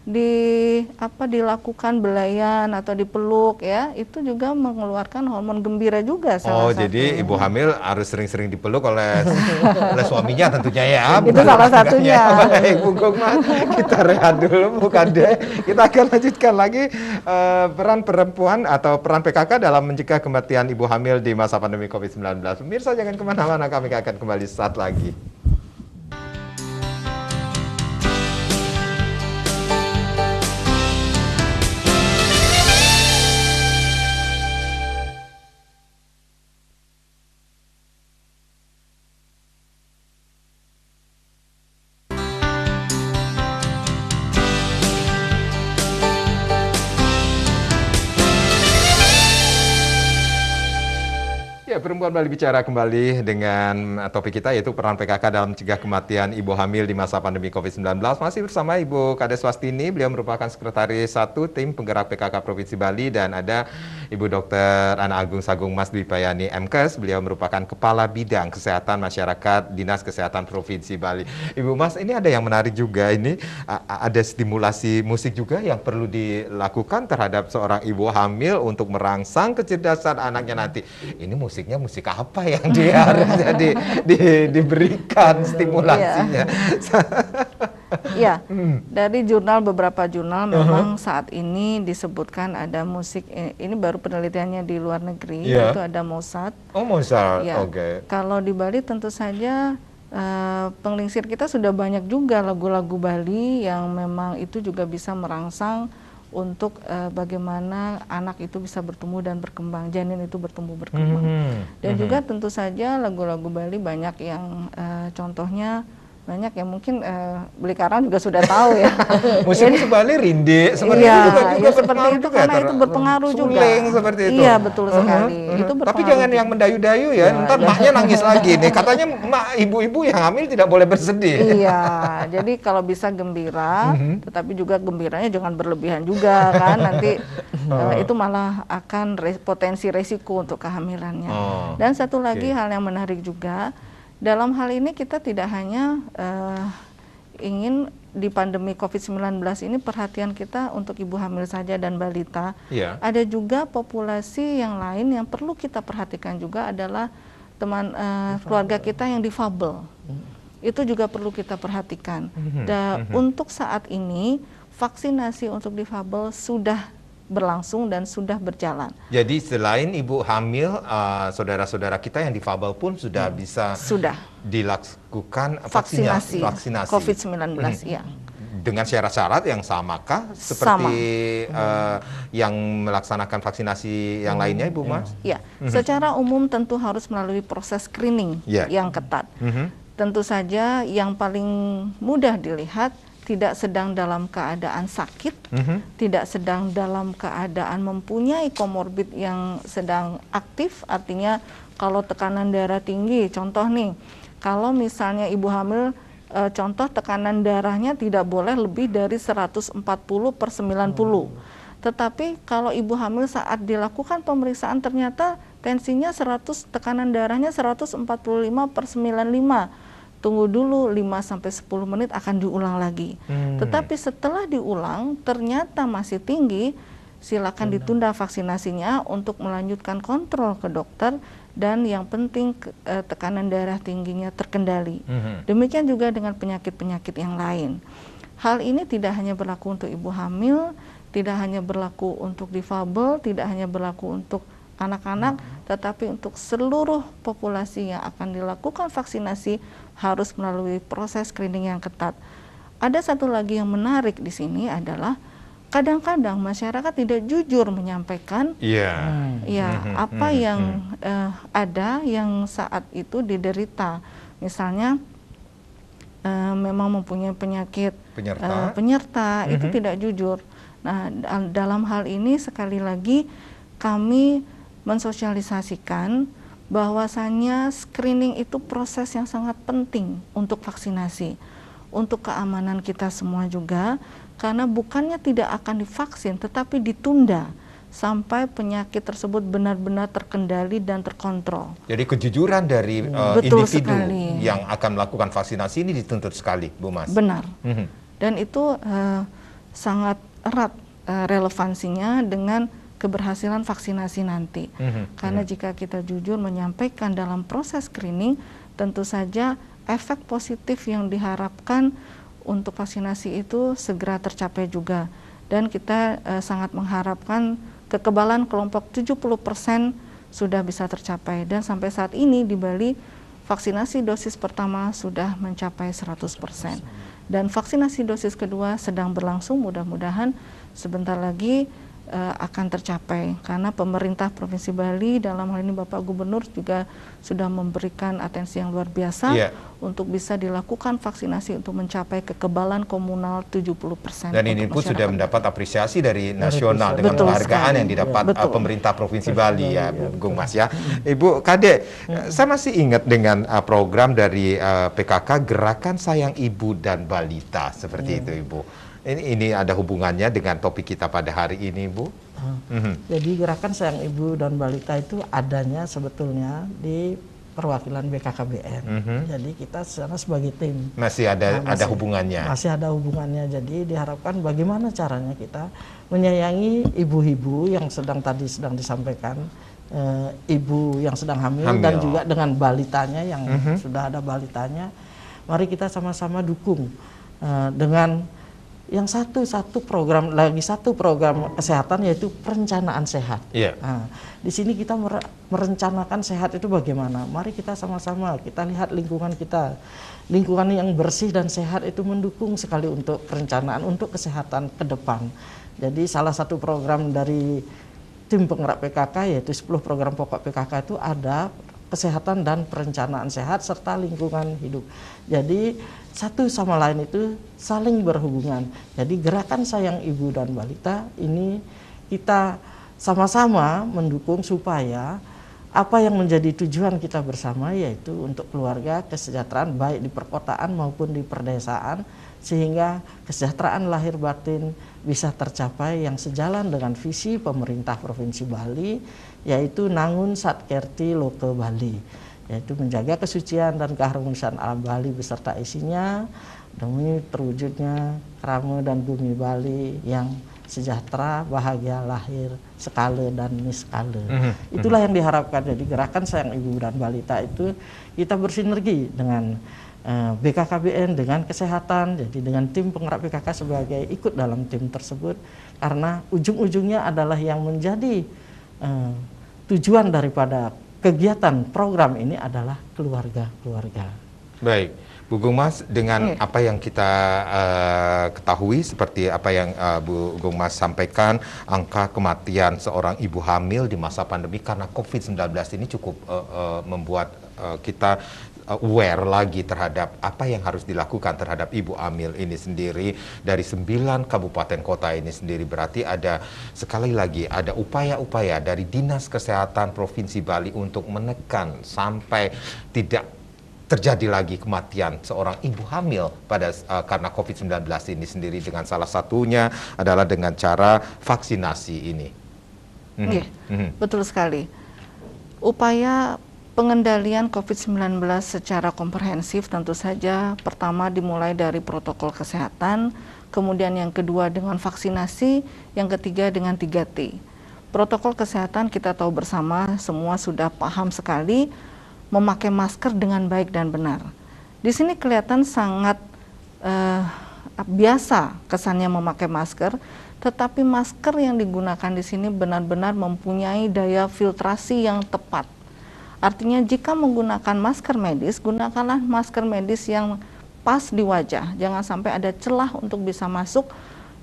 dilakukan belayan atau dipeluk ya, itu juga mengeluarkan hormon gembira juga salah satu. Jadi ibu hamil harus sering-sering dipeluk oleh suaminya tentunya ya. Itu salah satunya. Baik, Bu Gungmas, kita rehat dulu bukan deh. Kita akan lanjutkan lagi peran perempuan atau peran PKK dalam mencegah kematian ibu hamil di masa pandemi COVID-19. Pemirsa jangan kemana-mana, kami akan kembali saat lagi. Ya, perempuan balik bicara kembali dengan topik kita yaitu peran PKK dalam mencegah kematian ibu hamil di masa pandemi COVID-19. Masih bersama Ibu Kades Wastini, beliau merupakan Sekretaris 1 Tim Penggerak PKK Provinsi Bali, dan ada Ibu Dr. Ana Agung Sagung Mas Dwi Payani MKes, beliau merupakan Kepala Bidang Kesehatan Masyarakat Dinas Kesehatan Provinsi Bali. Ibu Mas, ini ada yang menarik juga, ini ada stimulasi musik juga yang perlu dilakukan terhadap seorang ibu hamil untuk merangsang kecerdasan anaknya nanti. Ini musik apa yang dia harus diberikan stimulasinya? Iya, dari beberapa jurnal memang saat ini disebutkan ada musik, ini baru penelitiannya di luar negeri, itu ada Mozart. Oh, Mozart, Ya. oke. Kalau di Bali tentu saja penglingsir kita sudah banyak juga lagu-lagu Bali yang memang itu juga bisa merangsang untuk bagaimana anak itu bisa bertumbuh dan berkembang, janin itu bertumbuh berkembang. Dan juga tentu saja lagu-lagu Bali banyak yang contohnya banyak yang mungkin Blikarang juga sudah tahu ya. Musik Bali rinde seperti iya, itu juga ya seperti itu juga, karena itu berpengaruh juga. Suling seperti itu. Iya betul sekali. Itu Tapi jangan yang mendayu-dayu ya, ntar maknya nangis lagi nih. Katanya ibu-ibu yang hamil tidak boleh bersedih. Iya, jadi kalau bisa gembira, tetapi juga gembiranya jangan berlebihan juga kan, nanti itu malah akan potensi resiko untuk kehamilannya. Dan satu lagi hal yang menarik juga, dalam hal ini kita tidak hanya ingin di pandemi COVID-19 ini perhatian kita untuk ibu hamil saja dan balita. Ada juga populasi yang lain yang perlu kita perhatikan juga adalah teman keluarga kita yang difabel. Itu juga perlu kita perhatikan. Dan untuk saat ini vaksinasi untuk difabel sudah berlangsung dan sudah berjalan. Jadi selain ibu hamil, saudara-saudara kita yang difabel pun sudah bisa dilakukan vaksinasi COVID-19, ya. Dengan syarat-syarat yang samakah seperti yang melaksanakan vaksinasi yang lainnya, Ibu Mas? Ya, secara umum tentu harus melalui proses screening yang ketat. Tentu saja yang paling mudah dilihat tidak sedang dalam keadaan sakit, tidak sedang dalam keadaan mempunyai komorbid yang sedang aktif, artinya kalau tekanan darah tinggi, contoh nih, kalau misalnya ibu hamil, contoh tekanan darahnya tidak boleh lebih dari 140/90. Tetapi kalau ibu hamil saat dilakukan pemeriksaan ternyata tensinya tekanan darahnya 145/95. Tunggu dulu 5-10 menit akan diulang lagi. Tetapi setelah diulang ternyata masih tinggi, silakan ditunda vaksinasinya untuk melanjutkan kontrol ke dokter dan yang penting tekanan darah tingginya terkendali. Demikian juga dengan penyakit-penyakit yang lain. Hal ini tidak hanya berlaku untuk ibu hamil, tidak hanya berlaku untuk difabel, tidak hanya berlaku untuk anak-anak, tetapi untuk seluruh populasi yang akan dilakukan vaksinasi harus melalui proses screening yang ketat. Ada satu lagi yang menarik di sini adalah kadang-kadang masyarakat tidak jujur menyampaikan apa yang ada yang saat itu diderita. Misalnya memang mempunyai penyakit penyerta itu tidak jujur. Nah, dalam hal ini sekali lagi kami mensosialisasikan bahwasannya screening itu proses yang sangat penting untuk vaksinasi, untuk keamanan kita semua juga, karena bukannya tidak akan divaksin, tetapi ditunda sampai penyakit tersebut benar-benar terkendali dan terkontrol. Jadi kejujuran dari individu yang akan melakukan vaksinasi ini dituntut sekali, Bu Mas. Benar. Dan itu sangat erat relevansinya dengan keberhasilan vaksinasi nanti. Karena jika kita jujur menyampaikan dalam proses screening, tentu saja efek positif yang diharapkan untuk vaksinasi itu segera tercapai juga. Dan kita sangat mengharapkan kekebalan kelompok 70% sudah bisa tercapai. Dan sampai saat ini di Bali vaksinasi dosis pertama sudah mencapai 100%. Dan vaksinasi dosis kedua sedang berlangsung, mudah-mudahan sebentar lagi akan tercapai, karena pemerintah Provinsi Bali dalam hal ini Bapak Gubernur juga sudah memberikan atensi yang luar biasa untuk bisa dilakukan vaksinasi untuk mencapai kekebalan komunal 70%. Dan ini pun sudah mendapat apresiasi dari nasional dengan penghargaan yang didapat pemerintah Provinsi Bali ya, Bung Mas ya. Ibu Kade, saya masih ingat dengan program dari PKK Gerakan Sayang Ibu dan Balita seperti itu, Ibu. Ini ada hubungannya dengan topik kita pada hari ini, Bu? Jadi Gerakan Sayang Ibu dan Balita itu adanya sebetulnya di perwakilan BKKBN. Jadi kita secara sebagai tim. Masih ada hubungannya? Masih ada hubungannya. Jadi diharapkan bagaimana caranya kita menyayangi ibu-ibu yang sedang disampaikan, ibu yang sedang hamil dan juga dengan balitanya yang sudah ada balitanya. Mari kita sama-sama dukung dengan yang satu program kesehatan yaitu perencanaan sehat. Iya. Nah, di sini kita merencanakan sehat itu bagaimana? Mari kita sama-sama kita lihat lingkungan kita. Lingkungan yang bersih dan sehat itu mendukung sekali untuk perencanaan untuk kesehatan ke depan. Jadi salah satu program dari tim penggerak PKK yaitu 10 program pokok PKK itu ada kesehatan dan perencanaan sehat serta lingkungan hidup. Jadi satu sama lain itu saling berhubungan. Jadi gerakan Sayang Ibu dan Balita ini kita sama-sama mendukung supaya apa yang menjadi tujuan kita bersama yaitu untuk keluarga kesejahteraan baik di perkotaan maupun di perdesaan sehingga kesejahteraan lahir batin bisa tercapai yang sejalan dengan visi pemerintah Provinsi Bali yaitu Nangun Satkerti Loke Bali, yaitu menjaga kesucian dan keharmonisan alam Bali beserta isinya demi terwujudnya krama dan bumi Bali yang sejahtera, bahagia, lahir, skala dan niskala. Itulah yang diharapkan. Jadi gerakan Sayang Ibu dan Balita itu kita bersinergi dengan BKKBN, dengan kesehatan, jadi dengan tim penggerak PKK sebagai ikut dalam tim tersebut karena ujung-ujungnya adalah yang menjadi tujuan daripada kegiatan program ini adalah keluarga-keluarga. Baik, Bu Gungmas, dengan apa yang kita ketahui seperti apa yang Bu Gungmas sampaikan, angka kematian seorang ibu hamil di masa pandemi karena COVID-19 ini cukup membuat kita aware lagi terhadap apa yang harus dilakukan terhadap ibu hamil ini sendiri. Dari 9 kabupaten kota ini sendiri berarti ada, sekali lagi, ada upaya-upaya dari Dinas Kesehatan Provinsi Bali untuk menekan sampai tidak terjadi lagi kematian seorang ibu hamil pada karena COVID-19 ini sendiri, dengan salah satunya adalah dengan cara vaksinasi ini. Betul sekali. Upaya pengendalian COVID-19 secara komprehensif tentu saja pertama dimulai dari protokol kesehatan, kemudian yang kedua dengan vaksinasi, yang ketiga dengan 3T. Protokol kesehatan kita tahu bersama, semua sudah paham sekali, memakai masker dengan baik dan benar. Di sini kelihatan sangat biasa kesannya memakai masker, tetapi masker yang digunakan di sini benar-benar mempunyai daya filtrasi yang tepat. Artinya jika menggunakan masker medis, gunakanlah masker medis yang pas di wajah. Jangan sampai ada celah untuk bisa masuk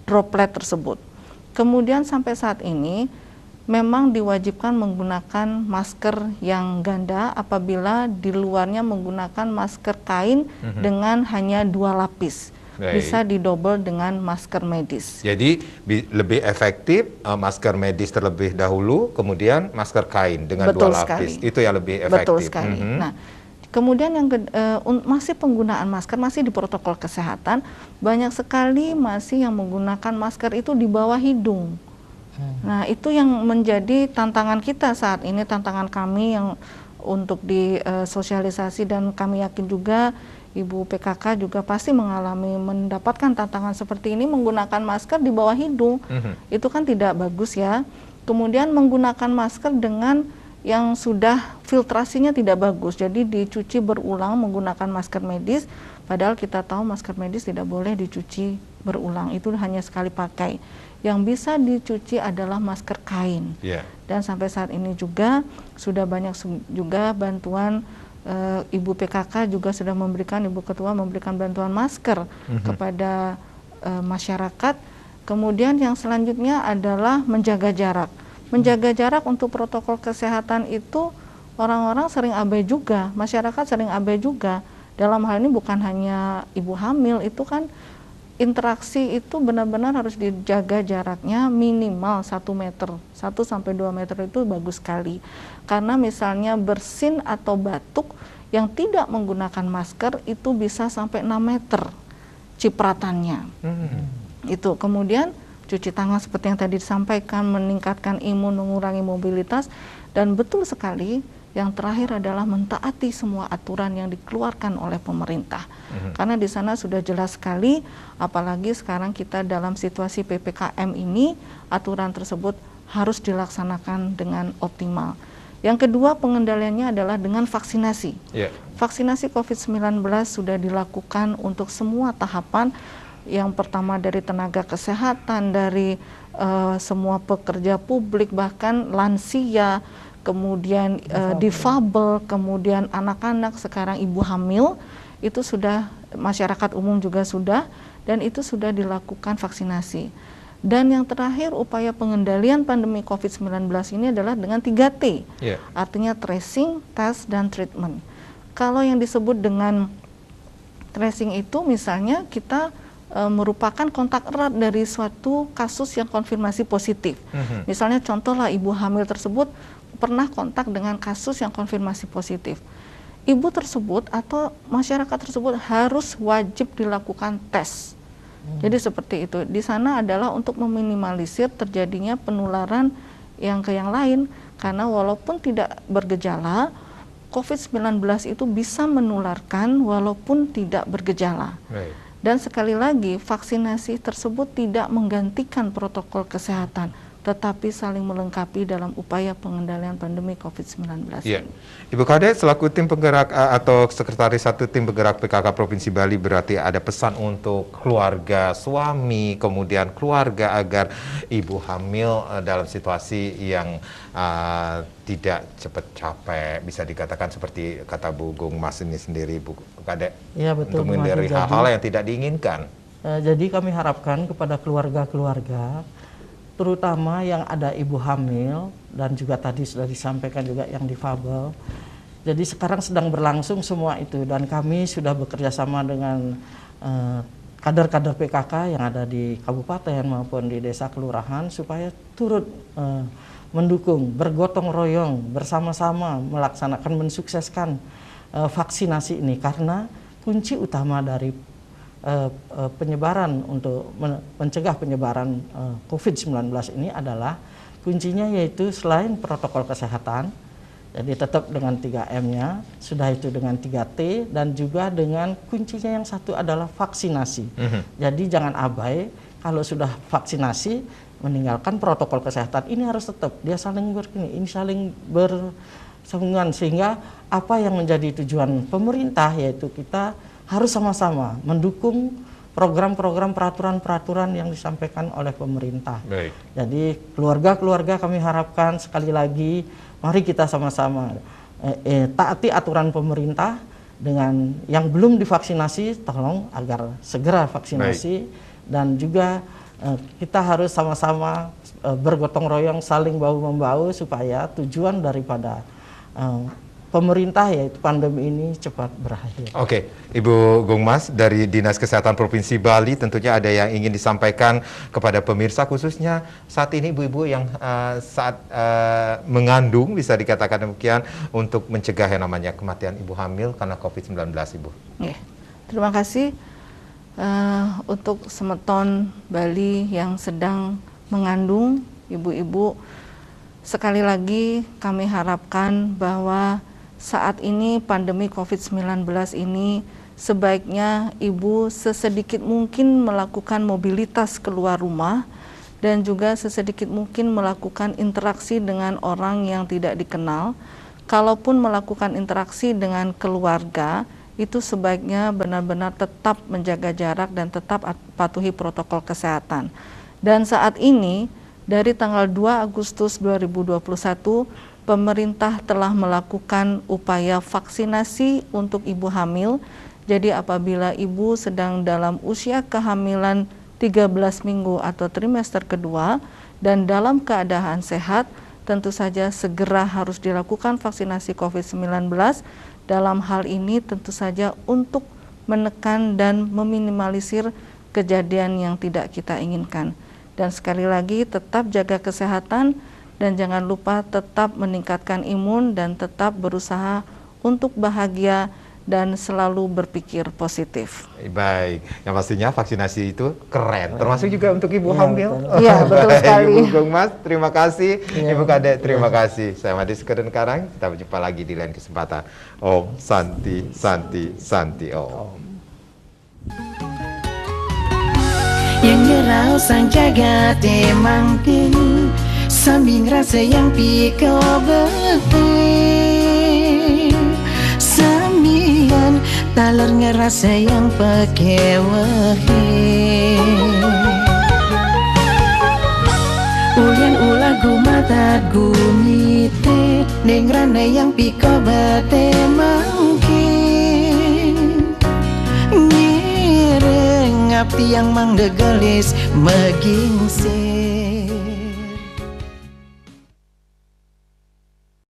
droplet tersebut. Kemudian sampai saat ini memang diwajibkan menggunakan masker yang ganda apabila di luarnya menggunakan masker kain dengan hanya 2 lapis. Bisa didouble dengan masker medis. Jadi lebih efektif masker medis terlebih dahulu, kemudian masker kain dengan 2 lapis. Itu yang lebih efektif. Betul sekali. Nah, kemudian yang masih penggunaan masker masih di protokol kesehatan, banyak sekali masih yang menggunakan masker itu di bawah hidung. Nah, itu yang menjadi tantangan kita saat ini, tantangan kami yang untuk disosialisasi, dan kami yakin juga Ibu PKK juga pasti mendapatkan tantangan seperti ini, menggunakan masker di bawah hidung. Itu kan tidak bagus ya. Kemudian menggunakan masker dengan yang sudah filtrasinya tidak bagus, jadi dicuci berulang menggunakan masker medis, padahal kita tahu masker medis tidak boleh dicuci berulang, itu hanya sekali pakai. Yang bisa dicuci adalah masker kain. Dan sampai saat ini juga sudah banyak juga bantuan, Ibu PKK juga sudah memberikan, Ibu Ketua memberikan bantuan masker kepada masyarakat. Kemudian yang selanjutnya adalah menjaga jarak. Menjaga jarak untuk protokol kesehatan itu orang-orang sering abai juga, masyarakat sering abai juga. Dalam hal ini bukan hanya ibu hamil, itu kan interaksi itu benar-benar harus dijaga jaraknya minimal 1 meter, 1 sampai 2 meter itu bagus sekali. Karena misalnya bersin atau batuk yang tidak menggunakan masker itu bisa sampai 6 meter cipratannya. Itu kemudian cuci tangan seperti yang tadi disampaikan, meningkatkan imun, mengurangi mobilitas, dan betul sekali yang terakhir adalah mentaati semua aturan yang dikeluarkan oleh pemerintah. Karena di sana sudah jelas sekali, apalagi sekarang kita dalam situasi PPKM ini, aturan tersebut harus dilaksanakan dengan optimal. Yang kedua, pengendaliannya adalah dengan vaksinasi. Vaksinasi COVID-19 sudah dilakukan untuk semua tahapan, yang pertama dari tenaga kesehatan, dari semua pekerja publik, bahkan lansia, kemudian difabel, kemudian anak-anak, sekarang ibu hamil, itu sudah masyarakat umum juga sudah, dan itu sudah dilakukan vaksinasi. Dan yang terakhir, upaya pengendalian pandemi COVID-19 ini adalah dengan 3T, artinya tracing, test, dan treatment. Kalau yang disebut dengan tracing itu misalnya kita merupakan kontak erat dari suatu kasus yang konfirmasi positif. Misalnya contohlah ibu hamil tersebut pernah kontak dengan kasus yang konfirmasi positif. Ibu tersebut atau masyarakat tersebut harus wajib dilakukan tes. Jadi seperti itu. Di sana adalah untuk meminimalisir terjadinya penularan yang ke yang lain, karena walaupun tidak bergejala, COVID-19 itu bisa menularkan walaupun tidak bergejala. Dan sekali lagi, vaksinasi tersebut tidak menggantikan protokol kesehatan, tetapi saling melengkapi dalam upaya pengendalian pandemi COVID-19. Ibu Kade, selaku tim penggerak atau sekretaris satu tim penggerak PKK Provinsi Bali, berarti ada pesan untuk keluarga, suami, kemudian keluarga agar ibu hamil dalam situasi yang tidak cepat capek, bisa dikatakan seperti kata Bu Gung Mas ini sendiri, Bu Kade, betul, untuk menghindari hal-hal yang tidak diinginkan. Jadi kami harapkan kepada keluarga-keluarga, terutama yang ada ibu hamil dan juga tadi sudah disampaikan juga yang difabel. Jadi sekarang sedang berlangsung semua itu, dan kami sudah bekerja sama dengan kader-kader PKK yang ada di kabupaten maupun di desa kelurahan supaya turut mendukung, bergotong royong bersama-sama melaksanakan, mensukseskan vaksinasi ini, karena kunci utama dari penyebaran untuk mencegah penyebaran COVID-19 ini adalah kuncinya yaitu selain protokol kesehatan, jadi tetap dengan 3M-nya, sudah itu dengan 3T, dan juga dengan kuncinya yang satu adalah vaksinasi. Jadi jangan abai, kalau sudah vaksinasi meninggalkan protokol kesehatan, ini harus tetap, dia saling saling bersambungan, sehingga apa yang menjadi tujuan pemerintah yaitu kita harus sama-sama mendukung program-program peraturan-peraturan yang disampaikan oleh pemerintah. Jadi keluarga-keluarga kami harapkan sekali lagi, mari kita sama-sama taati aturan pemerintah. Dengan yang belum divaksinasi, tolong agar segera vaksinasi. Dan juga kita harus sama-sama bergotong royong, saling bahu-membahu supaya tujuan daripada pemerintah yaitu pandemi ini cepat berakhir. Oke, Ibu Gung Mas dari Dinas Kesehatan Provinsi Bali, tentunya ada yang ingin disampaikan kepada pemirsa, khususnya saat ini ibu-ibu yang saat mengandung, bisa dikatakan demikian, untuk mencegah yang namanya kematian ibu hamil karena COVID-19, Ibu. Terima kasih untuk semeton Bali yang sedang mengandung, ibu-ibu. Sekali lagi kami harapkan bahwa saat ini pandemi COVID-19 ini sebaiknya ibu sesedikit mungkin melakukan mobilitas keluar rumah dan juga sesedikit mungkin melakukan interaksi dengan orang yang tidak dikenal. Kalaupun melakukan interaksi dengan keluarga, itu sebaiknya benar-benar tetap menjaga jarak dan tetap patuhi protokol kesehatan. Dan saat ini dari tanggal 2 Agustus 2021 pemerintah telah melakukan upaya vaksinasi untuk ibu hamil. Jadi apabila ibu sedang dalam usia kehamilan 13 minggu atau trimester kedua dan dalam keadaan sehat, tentu saja segera harus dilakukan vaksinasi COVID-19. Dalam hal ini tentu saja untuk menekan dan meminimalisir kejadian yang tidak kita inginkan. Dan sekali lagi tetap jaga kesehatan, dan jangan lupa tetap meningkatkan imun dan tetap berusaha untuk bahagia dan selalu berpikir positif. Baik, yang pastinya vaksinasi itu keren, termasuk juga untuk ibu hamil. Iya, betul sekali. Ibu Gung Mas, terima kasih. Ibu Kade, terima kasih. Saya Madi Sekedun Karang, kita berjumpa lagi di lain kesempatan. Om Santi, Santi, Santi Om. Yang ngerau sang jagat emangkin sambing rasa yang pikau betul, sambingan taler ngerasa yang pekewehe ulian ulah gumatat gumite neng rana yang piko bate mangkin ngireng ngapti yang mangdegelis megingse